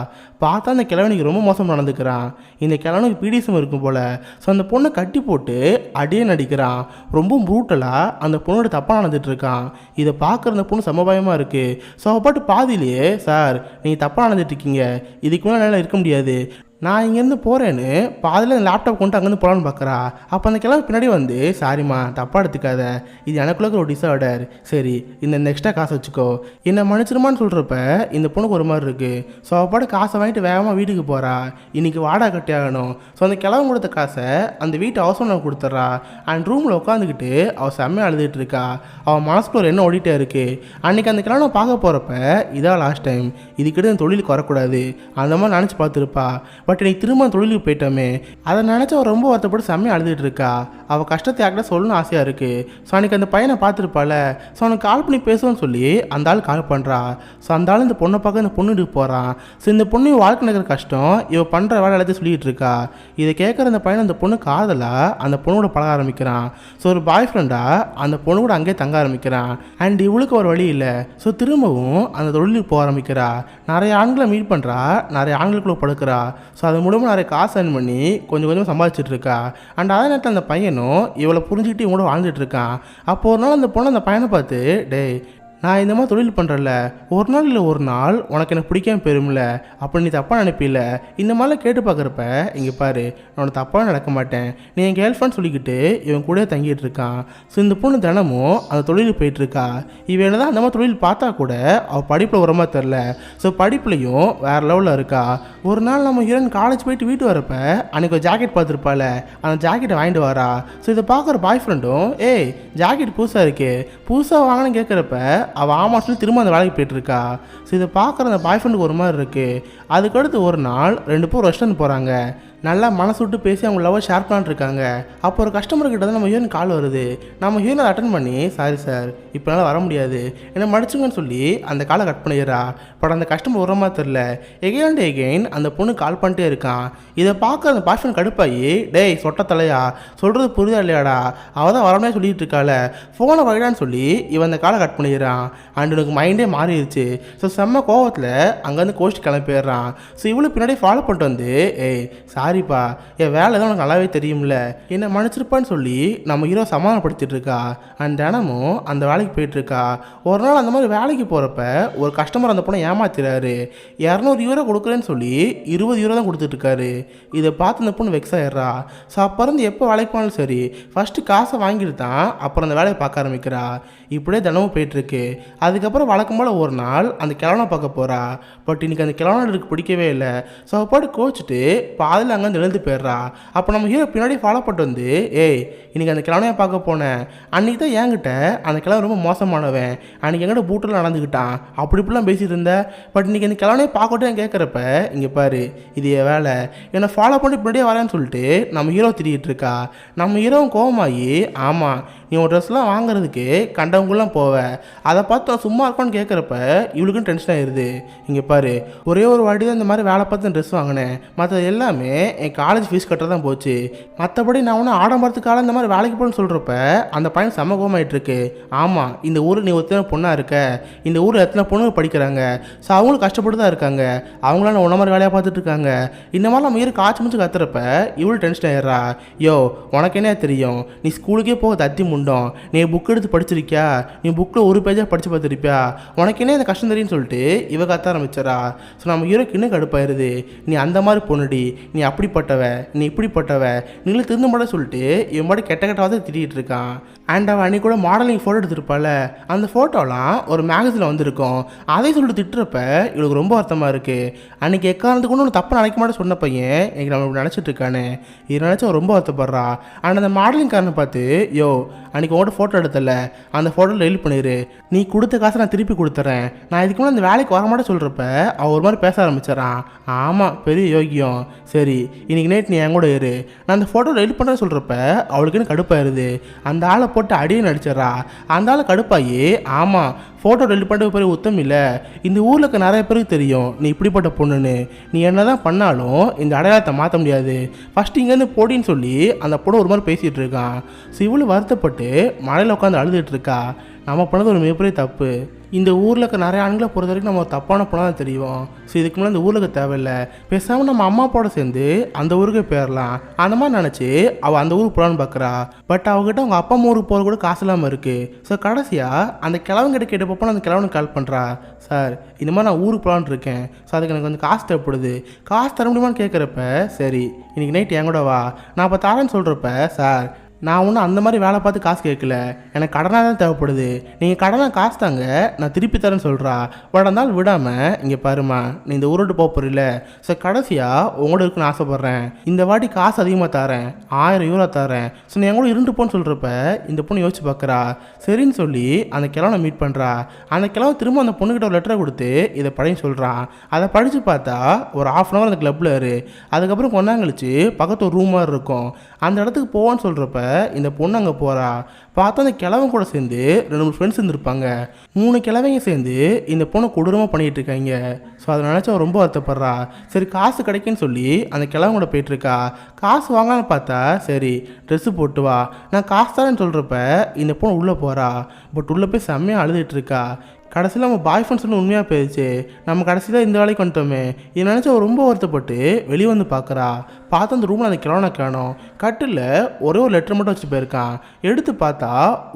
பார்த்தா அந்த கிழவனுக்கு ரொம்ப மோசம் நடந்துக்கிறான். இந்த கிழவனுக்கு பிடிஎஸ்எம் இருக்கும் போல். ஸோ அந்த பொண்ணை கட்டி போட்டு அடியே நடிக்கிறான். ரொம்ப ப்ரூட்டலாக அந்த பொண்ணோட தப்பாக நடந்துட்டு இருக்கான். இதை பார்க்குற அந்த பொண்ணு சமபயமாக இருக்குது. ஸோ அவள் பாட்டு பாதியிலேயே சார் நீங்கள் தப்பாக நடந்துட்டு இருக்கீங்க, இதுக்கு மேலே என்னால் இருக்க முடியாது, நான் இங்கேருந்து போகிறேன்னு பாதியில் அந்த லேப்டாப் கொண்டு அங்கேருந்து போகலான்னு பார்க்குறா. அப்போ அந்த கிழமை பின்னாடி வந்து சாரிம்மா தப்பாக எடுத்துக்காத, இது எனக்குள்ள ஒரு டிஸார்டர், சரி இந்த எக்ஸ்ட்ரா காசை வச்சுக்கோ, என்னை மன்னிச்சிருமான்னு சொல்கிறப்ப இந்த பொண்ணுக்கு ஒரு மாதிரி இருக்குது. ஸோ அவள் பாட்டு காசை வாங்கிட்டு வேகமாக வீட்டுக்கு போகிறா. இன்றைக்கி வாடகை கட்டி ஆகணும். ஸோ அந்த கிழமை கொடுத்த காசை அந்த வீட்டு அவசரம் கொடுத்துட்றா. அண்ட் ரூமில் உட்காந்துக்கிட்டு அவள் செம்மையாக அழுதுகிட்டு இருக்கா. அவள் மனசுக்குள்ள ஒரு எண்ணம் ஓடிட்டே இருக்குது. அன்றைக்கி அந்த கிழமை பார்க்க போகிறப்ப இதான் லாஸ்ட் டைம், இதுக்கிட்ட இந்த தொழிலுக்கு வரக்கூடாது அந்த மாதிரி நினச்சி பார்த்துருப்பா. பட் இன்னைக்கு திரும்ப தொழிலுக்கு போயிட்டோமே, அதை நினச்சி அவள் ரொம்ப வருத்தப்பட்டு செம்மையாக அழுதுகிட்டு இருக்கா. அவள் கஷ்டத்தை யார்கிட்ட சொல்லணும்னு ஆசையாக இருக்குது. ஸோ அன்றைக்கி அந்த பையனை பார்த்துருப்பாள். ஸோ அவனுக்கு கால் பண்ணி பேசுவோன்னு சொல்லி அந்த ஆள் கால் பண்ணுறா. ஸோ அந்த ஆள் இந்த பொண்ணை பார்க்க இந்த பொண்ணுக்கு போகிறான். ஸோ இந்த பொண்ணு வாழ்க்கை நடக்கிற கஷ்டம் இவள் பண்ணுற வேலை எல்லாத்தையும் சொல்லிகிட்டு இருக்கா. இதை கேட்குற அந்த பையனை அந்த பொண்ணு காதலாக அந்த பொண்ணோட பழக ஆரம்பிக்கிறான். ஸோ ஒரு பாய் ஃப்ரெண்டாக அந்த பொண்ணு கூட அங்கேயே தங்க ஆரம்பிக்கிறான். அண்ட் இவளுக்கு ஒரு வழி இல்லை. ஸோ திரும்பவும் அந்த தொழிலுக்கு போக ஆரம்பிக்கிறா. நிறைய ஆண்களை மீட் பண்ணுறா, நிறைய ஆண்களுக்குள்ள படுக்கிறா. ஸோ அது மூலமாக நிறைய காசு earn பண்ணி கொஞ்சம் கொஞ்சமாக சம்பாதிச்சுட்டு இருக்கா. அண்ட் அதே நேரத்தில் அந்த பையனும் இவளை புரிஞ்சுக்கிட்டு இவங்களோட வாழ்ந்துட்டு இருக்கான். அப்போ ஒரு நாள் அந்த பொண்ணு அந்த பையனை பார்த்து டேய் நான் இந்த மாதிரி தொழில் பண்ணுறல, ஒரு நாள் இல்லை ஒரு நாள் உனக்கு எனக்கு பிடிக்காம போயிரும்ல, அப்போ நீ தப்பாக நினைப்பில்ல, இந்த மாதிரிலாம் கேட்டு பார்க்குறப்ப இங்கே பாரு நான் உனக்கு தப்பாக நடக்க மாட்டேன், நீ என் கேர்ள் ஃப்ரெண்ட் சொல்லிக்கிட்டு இவன் கூட தங்கிட்டு இருக்கான். ஸோ இந்த பொண்ணு தினமும் அந்த தொழிலுக்கு போயிட்டுருக்கா. இவன் தான் அந்த மாதிரி தொழில் பார்த்தா கூட அவள் படிப்பில் உரமாக தெரில. ஸோ படிப்புலையும் வேறு லெவலில் இருக்கா. ஒரு நாள் நம்ம ஹீரோயின் காலேஜ் போயிட்டு வீட்டு வரப்ப அன்றைக்கி ஒரு ஜாக்கெட் பார்த்துருப்பாள். அந்த ஜாக்கெட்டை வாங்கிட்டு வரா. ஸோ இதை பார்க்குற பாய் ஃப்ரெண்டும் ஏய் ஜாக்கெட் புதுசாக இருக்கு, புதுசாக வாங்கன்னு கேட்குறப்ப அவள் ஆமாம் சொல்லி திரும்ப அந்த வேலைக்கு போயிட்டுருக்கா. ஸோ இதை பார்க்குற அந்த பாய் ஃப்ரெண்டுக்கு ஒரு மாதிரி இருக்குது. அதுக்கடுத்து ஒரு நாள் 2 பேரும் ரெஸ்டாரண்ட் போகிறாங்க. நல்லா மனசு விட்டு பேசி அவங்க லவ்வை ஷேர் பண்ணிட்டு இருக்காங்க. அப்போ ஒரு கஸ்டமர்கிட்ட தான் நம்ம ஹீரோயின் கால் வருது. நம்ம ஹீரோனை அட்டன் பண்ணி சாரி சார் இப்போ என்னால் வர முடியாது என்ன மடிச்சுங்கன்னு சொல்லி அந்த காலை கட் பண்ணிடுறா. பட் அந்த கஸ்டமர் உரமாக தெரில. எகெயின் அந்த பொண்ணு கால் பண்ணிட்டே இருக்கான். இதை பார்க்க அந்த பாஷன் கடுப்பாகி டேய் சொட்ட தலையா சொல்கிறது புரியுதா இல்லையாடா, அவள் தான் வரமே சொல்லிட்டு இருக்காள, ஃபோனை வைடான்னு சொல்லி இவன் அந்த காலை கட் பண்ணிடுறான். அண்ட் எனக்கு மைண்டே மாறிடுச்சு. ஸோ செம்ம கோவத்தில் அங்கேருந்து கோஷ்டி கிளம்பிடுறான். ஸோ இவ்வளோ பின்னாடி ஃபாலோ பண்ணிட்டு வந்து ஏய் சாரிப்பா என் வேலை தான் உனக்கு நல்லாவே தெரியும்ல என்ன மன்னிச்சிருப்பான்னு சொல்லி நம்ம ஹீரோ சமாதானப்படுத்திட்டு இருக்கா. அண்ட் தினமும் அந்த வேலைக்கு போயிட்டுருக்கா. ஒரு நாள் அந்த மாதிரி வேலைக்கு போகிறப்ப ஒரு கஸ்டமர் அந்த பொண்ணை ஏமாத்திறாரு. 200 யூரோ கொடுக்குறேன்னு சொல்லி 20 யூரோ தான் கொடுத்துட்ருக்காரு. இதை பார்த்து அந்த பொண்ணு வெக்ஸ் ஆயிடுறா. ஸோ அப்போ இருந்து எப்போ வேலைக்கு போனாலும் சரி ஃபஸ்ட்டு காசை வாங்கிட்டு தான் அப்புறம் அந்த வேலையை பார்க்க ஆரம்பிக்கிறா. இப்படியே தினமும் போயிட்டுருக்கு. அதுக்கப்புறம் வழக்கம் போல் ஒரு நாள் அந்த கிழவனை பார்க்க போகிறா. பட் இன்றைக்கி அந்த கிழவனுக்கு பிடிக்கவே இல்லை. ஸோ அவள் பாட்டு கோச்சிட்டு பாதில் அங்கேருந்து எழுந்து போயிடுறா. அப்போ நம்ம ஹீரோ பின்னாடி ஃபாலோ பண்ணிட்டு வந்து ஏய் இன்றைக்கி அந்த கிழவனையை பார்க்க போனேன், அன்றைக்கி தான் என்கிட்ட அந்த கிழவன் ரொம்ப மோசமானவன், அன்றைக்கி என்கிட்ட பூட்டில் நடந்துக்கிட்டான் அப்படி இப்படிலாம் பேசிகிட்டு இருந்தேன், பட் இன்றைக்கி அந்த கிழவனையை பார்க்கட்டும் கேட்குறப்ப இங்கே பாரு இது என் வேலை என்னை ஃபாலோ பண்ணி பின்னாடியே வரேன்னு சொல்லிட்டு நம்ம ஹீரோ திரிகிட்டு இருக்கா. நம்ம ஹீரோவும் கோவமாகி ஆமாம் நீ ஒரு ட்ரெஸ்லாம் வாங்குறதுக்கு கண்டவங்களாம் போவேன், அதை பார்த்து சும்மா இருக்கான்னு கேட்குறப்ப இவளுக்கும் டென்ஷன் ஆயிடுது. இங்கே பாரு ஒரே ஒரு வாட்டி தான் இந்த மாதிரி வேலை பார்த்து ட்ரெஸ் வாங்கினேன், மற்றது எல்லாமே என் காலேஜ் ஃபீஸ் கட்ட தான் போச்சு, மற்றபடி நான் ஒன்றும் ஆடம்பரத்துக்காக இந்த மாதிரி வேலைக்கு போகணும்னு சொல்கிறப்ப அந்த பையன் செம்ம கோவமாயிட்டுருக்கு. ஆமாம் இந்த ஊரில் நீ எத்தனை பொண்ணாக இருக்க, இந்த ஊரில் எத்தனை பொண்ணு படிக்கிறாங்க, ஸோ அவங்களும் கஷ்டப்பட்டு தான் இருக்காங்க, அவங்களாம் ஒன்றை மாதிரி வேலையாக பார்த்துட்டு இருக்காங்க, இந்த மாதிரி நம்ம ஹீரோ காய்ச்சி முடிச்சு கத்துறப்ப இவ்வளோ டென்ஷன் ஆயிடுறா. யோ உனக்கு என்ன தெரியும், நீ ஸ்கூலுக்கே போக தத்தி முண்டோம், நீ புக் எடுத்து படிச்சிருக்கியா, நீ புக்கில் ஒரு பேஜாக படித்து பார்த்துருப்பியா, உனக்கு என்ன இந்த கஷ்டம் தெரியும்னு சொல்லிட்டு இவ கத்த ஆரம்பிச்சிடறா. ஸோ நம்ம ஹீரோக்கு இன்னும் கடுப்பாயிருது. நீ அந்த மாதிரி பொண்ணுடி, நீ அப்படிப்பட்டவ, நீ இப்படிப்பட்டவ, நீங்களும் திருந்த மாட்ட சொல்லிட்டு இவன் மாதிரி கெட்ட கெட்டவாத திட்டிகிட்டு இருக்கான். அண்ட் அவன் அன்றைக்கி கூட மாடலிங் ஃபோட்டோ எடுத்துருப்பாள். அந்த ஃபோட்டோலாம் ஒரு மேகசினில் வந்திருக்கும். அதை சொல்லிட்டு திட்டுறப்ப இவளுக்கு ரொம்ப வருத்தமாக இருக்குது. அன்றைக்கி எக்காரணத்துக்கு ஒன்று ஒன்று தப்பாக நினைக்க மாட்டேன் சொன்ன பையன் எனக்கு நம்ம நினச்சிட்டு இருக்கானே, இது நினச்சா ரொம்ப வருத்தப்படுறா. அண்ட் அந்த மாடலிங் காரனை பார்த்து யோ அன்றைக்கி உங்கள்கிட்ட ஃபோட்டோ எடுத்தல அந்த ஃபோட்டோவில் டெலிட் பண்ணிடு, நீ கொடுத்த காசை நான் திருப்பி கொடுத்துறேன், நான் இதுக்கு முன்னாடி அந்த வேலைக்கு வர மாட்டேன் சொல்கிறப்ப அவன் ஒரு மாதிரி பேச ஆரம்பிச்சிடறான். ஆமாம் பெரிய யோகியம், சரி இன்றைக்கி நைட் நீ என் கூட இரு, நான் அந்த ஃபோட்டோ டெலிட் பண்ணுறேன்னு சொல்கிறப்ப அவளுக்குன்னு கடுப்பாயிருது. அந்த ஆளை போட்டு அடியே நடிச்சிடறா. அந்த ஆள் கடுப்பாயி, ஆமாம் ஃபோட்டோ டெலிட் பண்ணுற பேர் உத்தம் இல்லை, இந்த ஊரில் இருக்க நிறைய பேருக்கு தெரியும் நீ இப்படிப்பட்ட பொண்ணுன்னு, நீ என்ன தான் பண்ணாலும் இந்த அடையாளத்தை மாற்ற முடியாது, ஃபஸ்ட்டு இங்கேருந்து போடின்னு சொல்லி அந்த பொண்ணு ஒரு மாதிரி பேசிகிட்டு இருக்கான். ஸோ இவ்வளோ வருத்தப்பட்டு மழையில் உட்காந்து அழுதுட்டு இருக்கா. நம்ம பண்ணது ஒரு மிகப்பெரிய தப்பு. இந்த ஊரில் இருக்க நிறைய ஆண்களை பொறுத்த வரைக்கும் நம்ம தப்பான பொண்ணாக தான் தெரியும். ஸோ இதுக்கு மேலே இந்த ஊருக்கு தேவையில்லை, பேசாமல் நம்ம அம்மா அப்பாவோட சேர்ந்து அந்த ஊருக்கு போயிடலாம் அந்த மாதிரி நினச்சி அவள் அந்த ஊருக்கு போகலான்னு பார்க்குறா. பட் அவங்ககிட்ட அவங்க அப்பா அம்மா ஊருக்கு போகிற கூட காசு இல்லாமல் இருக்குது. ஸோ கடைசியாக அந்த கிழவங்கிட்ட கேட்டப்போ அந்த கிழவனுக்கு கால் பண்ணுறா. சார் இந்த மாதிரி நான் ஊருக்கு போகலான்னு இருக்கேன், ஸோ அதுக்கு எனக்கு வந்து காசு தேவைப்படுது, காசு தர முடியுமான்னு கேட்குறப்ப, சரி இன்றைக்கி நைட் என் கூட வா நான் இப்போ தரேன்னு சொல்கிறப்ப, சார் நான் ஒன்றும் அந்த மாதிரி வேலை பார்த்து காசு கேட்கல, எனக்கு கடனாக தான் தேவைப்படுது, நீங்கள் கடனாக காசு தாங்க நான் திருப்பி தரேன்னு சொல்கிறா. பட் அந்த நாள் விடாமல், இங்கே பாருமா நீ இந்த ஊரோட்டு போக போகிறீல்ல, ஸோ கடைசியாக உங்களோட இருக்குன்னு ஆசைப்பட்றேன், இந்த வாட்டி காசு அதிகமாக தரேன், 1000 யூரோ தரேன், ஸோ நீ எங்களோட இருண்டு போன்னு சொல்கிறப்ப இந்த பொண்ணு யோசிச்சு பார்க்குறா. சரின்னு சொல்லி அந்த கிழவனை மீட் பண்ணுறா. அந்த கிழவன் திரும்ப அந்த பொண்ணுக்கிட்ட ஒரு லெட்டரை கொடுத்து இதை படின்னு சொல்கிறான். அதை படித்து பார்த்தா ஒரு 1/2 hour அந்த கிளப்பில் அதுக்கப்புறம் கொஞ்ச நாள் கழிச்சு பக்கத்து ஒரு ரூம் மாதிரி இருக்கும், அந்த இடத்துக்கு போவான்னு சொல்கிறப்ப இந்த பொண்ணு அங்கே போகிறா. பார்த்தா அந்த கிழவன் கூட சேர்ந்து 2-3 ஃப்ரெண்ட்ஸ் இருந்திருப்பாங்க. 3 கிழவங்க சேர்ந்து இந்த பொண்ணை கொடூரமாக பண்ணிகிட்டு இருக்காங்க. ஸோ அதை நினச்சா ரொம்ப வருத்தப்படுறா. சரி காசு கிடைக்குன்னு சொல்லி அந்த கிழவன் கூட போயிட்டுருக்கா. காசு வாங்கலான்னு பார்த்தா, சரி ட்ரெஸ்ஸு போட்டு வா நான் காசு தரேன்னு சொல்கிறப்ப இந்த பொண்ணு உள்ளே போகிறா. பட் உள்ளே போய் செம்மையாக அழுதுட்டு இருக்கா. கடைசியில் நம்ம பாய் ஃப்ரெண்ட்ஸ் ஒன்று உண்மையாக போயிடுச்சு, நம்ம கடைசியில் இந்த வேலைக்கு வந்துட்டோமே இதை நினச்சா ரொம்ப வருத்தப்பட்டு வெளியே வந்து பார்க்குறா. பார்த்து அந்த ரூமில் அந்த கிழவனை காணோம். கட்டில் ஒரே ஒரு லெட்டர் மட்டும் வச்சு போயிருக்கான். எடுத்து பார்த்தா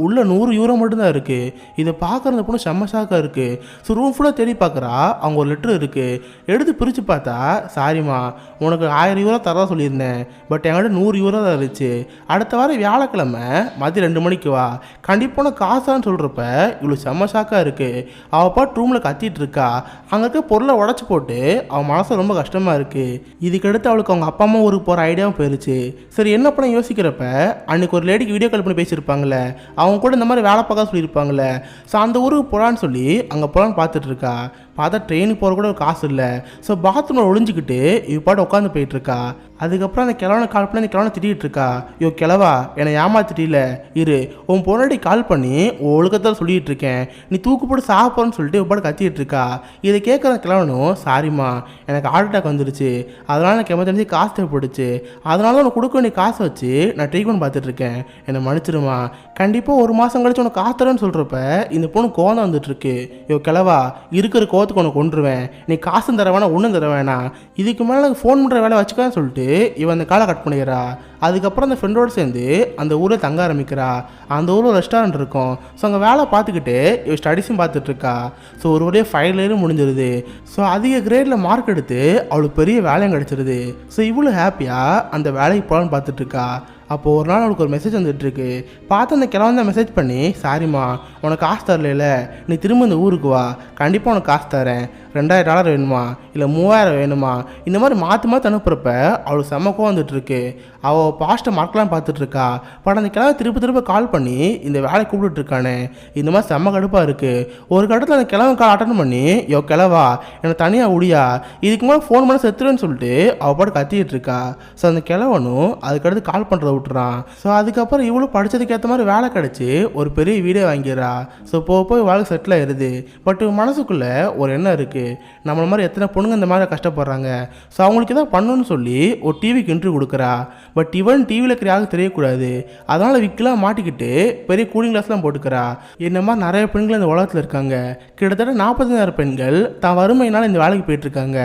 உள்ள 100 யூரோ மட்டும்தான் இருக்குது. இதை பார்க்குற அந்த பொண்ணு செம்ம ஷாக்காக இருக்குது. ஸோ ரூம் ஃபுல்லாக தேடி பார்க்குறா, அவங்க ஒரு லெட்ரு இருக்குது. எடுத்து பிரித்து பார்த்தா, சாரிம்மா உனக்கு 1000 யூரோ தரதா சொல்லியிருந்தேன், பட் என்கிட்ட 100 யூரோ தான் இருந்துச்சு, அடுத்த வாரம் வியாழக்கிழமை மதியம் 2 மணிக்கு வா கண்டிப்பான காசான்னு சொல்கிறப்ப இவ்வளோ செம்ம ஷாக்காக இருக்குது. அவள் பாட்டு ரூமில் கத்திட்டு இருக்கா. அங்கே இருக்க பொருளை உடச்சி போட்டு அவன் மனசு ரொம்ப கஷ்டமாக இருக்குது. இதுக்கடுத்து அவளுக்கு அவங்க அப்பா அம்மா ஊருக்கு போகிற ஐடியாவும் போயிருச்சு. சரி என்ன பண்ண யோசிக்கிறப்ப, அன்றைக்கி ஒரு லேடிக்கு வீடியோ கால் பண்ணி பேசியிருப்பாங்களே, அவங்க கூட இந்த மாதிரி வேலை பார்க்க சொல்லியிருப்பாங்களே, ஸோ அந்த ஊருக்கு போகலான்னு சொல்லி அங்கே போகலான்னு பார்த்துட்டு இருக்கா. பார்த்தா ட்ரெயினுக்கு போகிற கூட காசு இல்லை. ஸோ பாத்ரூமில் ஒளிஞ்சிக்கிட்டு இவ பாட்டு உட்காந்து போயிட்டுருக்கா. அதுக்கப்புறம் அந்த கிழவனை கால் பண்ணி அந்த கிழவனை திட்டிகிட்டு இருக்கா. யோ கிழவா என்னை ஏமாத்திட்டில, இரு உன் பொண்ணாடி கால் பண்ணி ஒழுக்கத்தான் சொல்லிகிட்டு இருக்கேன், நீ தூக்கு போட்டு சாப்பிட்றன்னு சொல்லிட்டு இவ பாட்டு கத்திட்டு இருக்கா. இதை கேட்குற கிழவனும், சாரிம்மா எனக்கு ஹார்ட் அட்டாக் வந்துருச்சு, அதனால் எனக்கு எமர்ஜென்சி காசு தேவைப்படுச்சு, அதனால தான் உனக்கு கொடுக்க வேண்டிய காசை வச்சு நான் ட்ரீட்மெண்ட் பார்த்துட்ருக்கேன், என்னை மன்னிச்சிருமா, கண்டிப்பாக 1 மாதம் கழிச்சு உனக்கு காத்துறேன்னு சொல்கிறப்ப இந்த பொண்ணு கோவம் வந்துட்டுருக்கு. யோ கிழவா இருக்கிற கோவத்துக்கு உனக்கு கொண்டுருவேன், நீ காசும் தர வேணாம் ஒன்றும் தர வேணாம், இதுக்கு மேலே எனக்கு ஃபோன் பண்ணுற வேலை வச்சுக்கான்னு சொல்லிட்டு இவன் அந்த காலை கட் பண்ணிக்கிறா. அதுக்கப்புறம் அந்த ஃப்ரெண்டோடு சேர்ந்து அந்த ஊரில் தங்க ஆரம்பிக்கிறா. அந்த ஊரில் ரெஸ்டாரண்ட் இருக்கும். ஸோ அங்கே வேலை பார்த்துக்கிட்டு இவ ஸ்டடீஸும் பார்த்துட்ருக்கா. ஸோ ஒரு வழியாக 5 இயரும் முடிஞ்சிருது. ஸோ அதிக கிரேடில் மார்க் எடுத்து அவளுக்கு பெரிய வேலையும் கிடச்சிருது. ஸோ இவ்வளோ ஹாப்பியாக அந்த வேலைக்கு போகலான்னு பார்த்துட்ருக்கா. அப்போது ஒரு நாள் அவளுக்கு ஒரு மெசேஜ் வந்துட்டுருக்கு. பார்த்து அந்த கிழவன் தான் மெசேஜ் பண்ணி, சாரிம்மா உனக்கு காசு தரல, நீ திரும்ப இந்த ஊருக்கு வா கண்டிப்பாக உனக்கு காசு தரேன், $2000 வேணுமா இல்லை 3000 வேணுமா, இந்த மாதிரி மாற்றி மாற்றி அனுப்புகிறப்ப அவளுக்கு செம்மக்கோ வந்துட்டுருக்கு. அவள் பாஸ்ட்டை மார்க்கெலாம் பார்த்துட்ருக்கா. பட் அந்த கிழவன் திரும்ப கால் பண்ணி இந்த வேலையை கூப்பிட்டுருக்கானே, இந்த மாதிரி செம்ம கடுப்பாக இருக்குது. ஒரு கட்டத்தில் அந்த கிழவன் கால் அட்டன் பண்ணி, யோ கிழவா என்னை தனியாக உடியா, இதுக்கு மேலே ஃபோன் பண்ண செத்துருன்னு சொல்லிட்டு அவள் பாட்டு கத்திக்கிட்டு இருக்கா. ஸோ அந்த கிழவனும் அதுக்கடுத்து கால் பண்ணுறத விட்டுறான். ஸோ அதுக்கப்புறம் இவ்வளோ படித்ததுக்கு ஏற்ற மாதிரி வேலை கிடச்சி ஒரு பெரிய வீடே வாங்கிடுறா. ஸோ போய் வாழ்க்கை செட்டில் ஆயிடுது. பட் மனசுக்குள்ளே ஒரு எண்ணம் இருக்குது, நம்மள மாதிரி எத்தனை பொண்ணுங்க இந்த மாதிரி கஷ்டப்படுறாங்க, ஸோ அவங்களுக்கு எதாவது பண்ணணும்னு சொல்லி ஒரு டிவிக்கு இன்டர்வியூ கொடுக்குறா. பட் இவன் டிவியில் இருக்கிற யாருக்கு தெரியக்கூடாது, அதனால் விற்கலாம் மாட்டிக்கிட்டு பெரிய கூலிங் கிளாஸ்லாம் போட்டுக்கிறா. என்ன மாதிரி நிறைய பெண்கள் இந்த உலகத்தில் இருக்காங்க. கிட்டத்தட்ட 45,000 பெண்கள் தான் வறுமையினால் இந்த வேலைக்கு போயிட்டுருக்காங்க.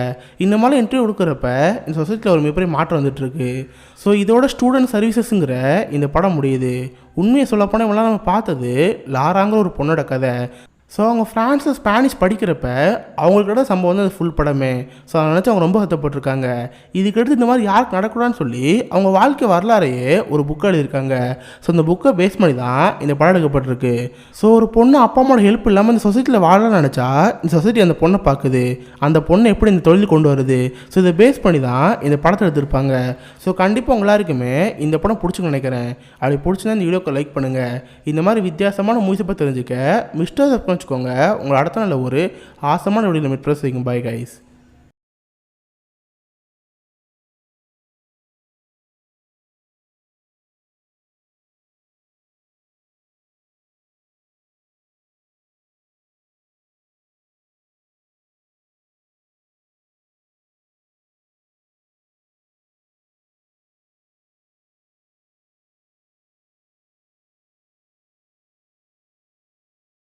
இந்த மாதிரி இன்டர்வியூ கொடுக்குறப்ப இந்த சொசைட்டியில் ஒரு மிகப்பெரிய மாற்றம் வந்துட்டுருக்கு. ஸோ இதோட ஸ்டூடெண்ட் சர்வீசஸ்ங்கிற இந்த படம் முடியுது. உண்மையை சொல்லப்போனால் இவெல்லாம் நம்ம பார்த்தது லாராங்கிற ஒரு பொண்ணோட கதை. ஸோ அவங்க ஃப்ரான்ஸில் ஸ்பானிஷ் படிக்கிறப்ப அவங்களுக்கிட்ட சம்பவம் வந்து அது ஃபுல் படமே. ஸோ அதை நினச்சி அவங்க ரொம்ப கஷ்டப்பட்டுருக்காங்க. இதுக்கடுத்து இந்த மாதிரி யாருக்கு நடக்கூடாதுன்னு சொல்லி அவங்க வாழ்க்கை வரலாறையே ஒரு புக் எழுதியிருக்காங்க. ஸோ இந்த புக்கை பேஸ் பண்ணி தான் இந்த படம் எடுக்கப்பட்டிருக்கு. ஸோ ஒரு பொண்ணு அப்பா அம்மாவோட ஹெல்ப் இல்லாமல் இந்த சொசைட்டியில் வாழலாம்னு நினச்சா இந்த சொசைட்டி அந்த பொண்ணை பார்க்குது, அந்த பொண்ணை எப்படி இந்த தொழில் கொண்டு வருது. ஸோ இதை பேஸ் பண்ணி தான் இந்த படத்தை எடுத்திருப்பாங்க. ஸோ கண்டிப்பாக உங்க எல்லாருக்குமே இந்த படம் பிடிச்சுன்னு நினைக்கிறேன். அப்படி பிடிச்சினா இந்த வீடியோக்கு லைக் பண்ணுங்கள். இந்த மாதிரி வித்தியாசமான மூவிஸை பற்றி தெரிஞ்சுக்க மிஸ்டர் வச்சுக்கோங்க. உங்களை அடுத்த நாள் ஒரு ஆசமான வீடியோவில் மீட் பண்ண செய்யுங்க. Bye guys.